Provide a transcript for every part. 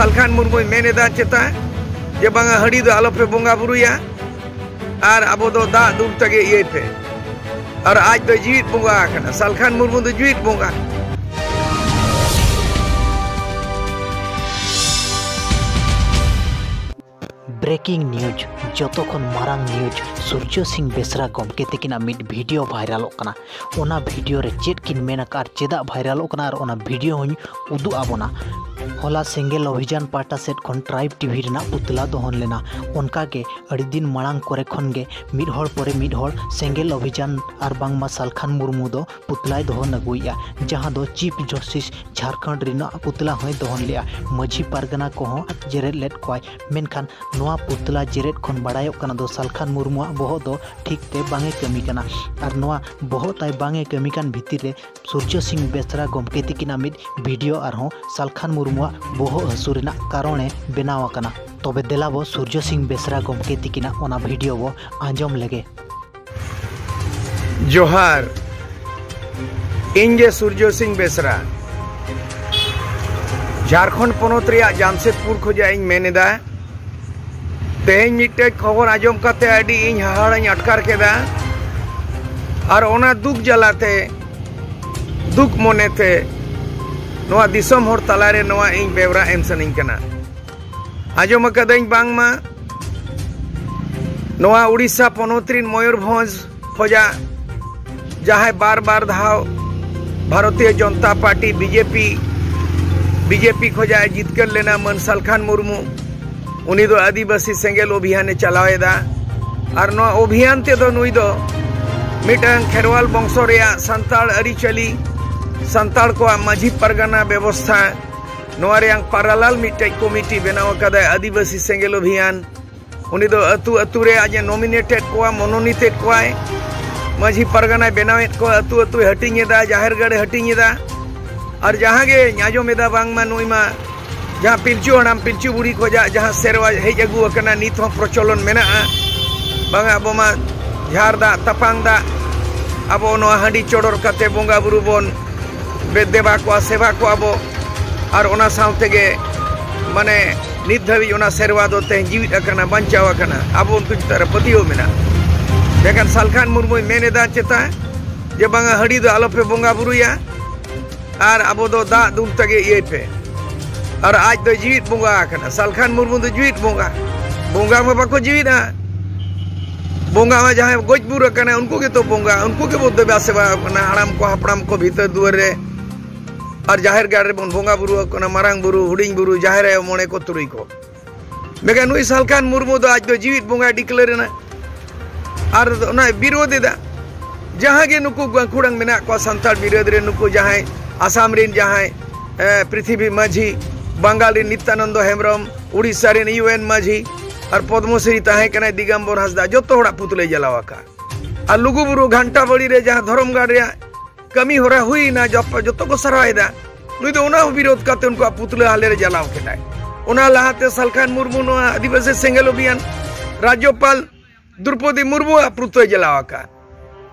सालखान मुर्मू मेनेदा चेता जे बांगा हड़ी दो आलो पे बोंगा बुरुया और अब दो दा दूर तगे ये पे और आज दो जीवित बोंगा आकना सालखान मुर्मू दो जीवित बोंगा। Breaking news जतोखन Marang news Surya Singh Besra गमके तकिना mid video वायरलोग कना ओना वीडियो रे चेड किन मेना कार चेदा वायरलोग कना और ओना वीडियो हूँ उदू आबोना होला सेंगेल अभियान पाटा सेट खन ट्राइब टीवी रेना पुतला दोहन लेना उनका के अड़ी दिन मांग करे खन गे मिड हर परे मिड हर सेंगेल अभियान और बांगमा सालखान मुर्मू दो पुतलाय दोहन अगुया जहां दो चीफ जस्टिस झारखंड रेना पुतला होय दोहन लिया माझी पारगना को जेरेद लेट कोय मेनखान नोआ पुतला जेरेद खन बाडायो कना दो सालखान मुर्मू बहो दो ठीक ते बांगे कमी कना और नोआ बहो ताय बांगे कमी कान भितिर रे सूर्य सिंह बेसरा गमके तकिना मिड वीडियो और हो सालखान मुर्मू बहो हसुरना कारण बनाव कना तबे देलाबो सूर्य सिंह बेसरा गमके तकिना ओना वीडियो बो आंजम लगे। जोहार इंजे सूर्य सिंह बेसरा झारखंड पनत रिया जामशेदपुर खोजा इन मेनेदा तेहें मिट्टे खबर आजम करते आडी इन हाहाड़ाኝ अटकार केदा और ओना दुख जलाते दुख मोनेते नोआ दिसम होर तलारे नोआ इन बेवरा एम सनिंग कना आजम कदाኝ बांगमा नोआ उड़ीसा पनोत्रिन मयूरभंज खोजा जहां बार बार धाव भारतीय जनता पार्टी बीजेपी खोजा जितकर लेना मन सालखान मुर्मू उनी दो आदिवासी सेंगेल अभियान चलावेदा और नोआ अभियान ते दो नुई दो मिटन खेरवाल वंशो रेया संताल अरिचली संताल को माझी परगना व्यवस्था नोआ रेयांग पारालाल मिट्टे कमिटी बनाव कदा आदिवासी सेंगेल अभियान उनी दो अतु अतु रे आज नॉमिनेटेड को मनोनीतेड को माझी परगना बनावेद को अतु अतु हटिंगेदा जाहेरगढ़ हटिंगेदा और जहां गे नाजोमेदा बांगमा नुईमा जहां पिलचू हड़ाम पिलचू बुढ़ी को जहां सेरवा हेज अगू अकना नित हों प्रचलन मेना बांगा अब मा झारदा तपांगदा अब नोआ हांडी चोडोर कते बोंगा बुरु बोन देवा को सेवा को अब और ओना साउते गे माने नित धाबी ओना सेरवा दो ते जीवित अकना बंचाव अकना अब उनको चितार पतियो मेना लेकिन सालखान मुर्मू मेनेदा चेता जे बांगा हड़ी दो आलो पे बोंगा बुरुया और अब दो दा दूर तगे ये पे और आज दो जीवित बोंगा अकना सालखान मुर्मू दो जीवित बोंगा में बाको जीवित बोंगा में जहां गोजबुर अकना उनको के तो बोंगा उनको के बहुत देवा सेवा अकना हड़ाम को हपड़ाम को भीतर दुआर रे और जाहिर गाड़ रे बोंगा बुरु अकना मारांग बुरु हुडिंग बुरु जाहिर है मोने को तुरई को मेगा नुई सालखान मुर्मू दो आज दो जीवित बोंगा डिक्लेयर ना और ना विरोध दा जहां गे नुकु गंखुड़ंग मेना को संताल विरोध रे नुकु जहां आसाम रिन जहां पृथ्वी माझी बंगाल रे नित्यानंद हेम्ब्रम उड़ीसा रे यूएन माझी और पद्मश्री ताहे कना दिगंबर हंसदा जो तो हड़ा पुतले जलावाका और लुगुबुरु घंटा बड़ी रे जहां धर्मगढ़ रे कमी होरा हुई ना जो तो को सरायदा नुई तो उना विरोध करते उनको पुतले हाले रे जलाव केटाय उना लाहाते सालखान मुर्मू नो आदिवासी सेंगेल अभियान राज्यपाल द्रौपदी मुर्मू पुतले जलावाका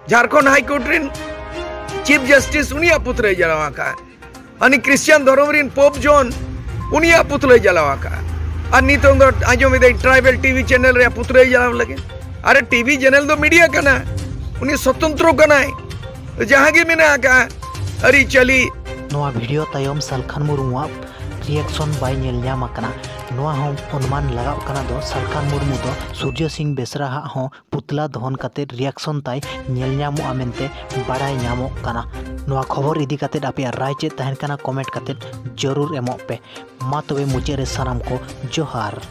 झारखंड हाईकोर्ट रिन चीफ जस्टिस उनिया पुतले जलावाका अनि क्रिश्चियन धर्म रिन पोप जॉन उनिया पुतले जलावाका और नितों दो आजो में ट्राइबल टीवी चैनल रे पुतले जलाव लगे अरे टीवी चैनल दो मीडिया कना उनी स्वतंत्र कना जहां गे मेना का अरी चली नोआ वीडियो तायम सालखान मुर्मू रिएक्शन बाय नेल न्याम कना नोआ हम अनुमान लगाव कना दो सालखान मुर्मू दो सूर्य सिंह बेसरा हो पुतला दहन काते रिएक्शन ताई नेल न्यामो आमेनते बाडाय न्यामो कना नोआ खबर इदी काते आपे राय चे तहन कना कमेंट काते जरूर एमो पे मा तबे मुचे रे सानाम को जोहार।